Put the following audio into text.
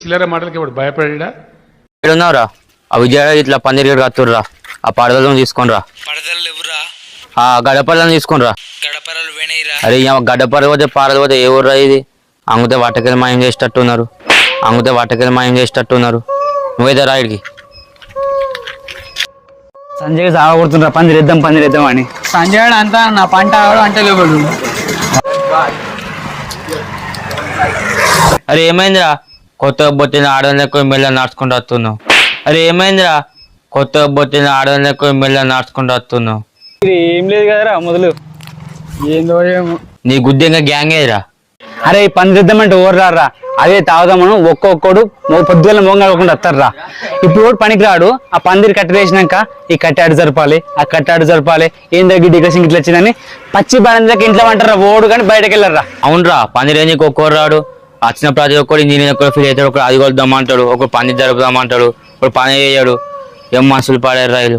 చిల్లర మాటలకి ఇప్పుడు భయపడా ఉన్నావురా ఆ విజయ ఇట్లా పందిరి కత్తుర్రా ఆ పడదలను తీసుకొనిరా. పడదలు లేవురా, ఆ గడపలను తీసుకొనిరా. గడపరలు పోయినాయిరా. అరే గడ్డపర పోతే పారలు పోతే ఏ ఊర్రా ఇది? అంగుతే వాటకెళ్ళి మాయం చేసేటట్టున్నారు, అంగుతే వాటకెళ్ళి మాయం చేసేటట్టున్నారు. నువ్వైతే రాయిడికి సంజయ్ సాగొడుతుండ్రా పందిరేద్దాం అని. సంజయ్ అంతా నా పంట ఆడు అంటే లేవాడు. అరే ఏమైందిరా కొత్తగా బొత్తిన ఆడలకు మెల్ల నడుచుకుంటూ వస్తున్నావు? అరే ఏమైందిరా కొత్తగా బొత్తిన ఆడలకు మెల్ల నడుచుకుంటూ వస్తున్నావు? ఏం లేదు కదరా మొదలు. ఏందో ఏమో నీ గుద్దెంగా గ్యాంగ్ ఏదిరా? అరే పందిరేద్దామంటే ఓరు రారా, అదే తాగుదామను ఒక్కొక్కడు పొద్దున్న మొంగ కాకుండా వస్తారా. ఇప్పుడు పనికి రాడు, ఆ పందిరి కట్టేసినాక ఈ కట్టాడు జరపాలి, ఆ కట్టాడు జరపాలి, ఏం దగ్గర డికసింగ్ ఇట్లా వచ్చిందని పచ్చి బాగా ఇంట్లో అంటారా ఓడు కానీ బయటకు వెళ్ళరా. అవునరా పందిరేంజికి ఒక్కోరు రాడు, వచ్చిన ప్రతి ఒక్కరు ఇంజనీర్ ఒక్కరు ఫీల్ అవుతాడు, ఒకరు అది కొలుద్దామంటాడు, ఒకరు పందిరి జరుపుదామంటాడు, ఒకరు పని చేయడు. ఏం మనుషులు పాడారు రైలు.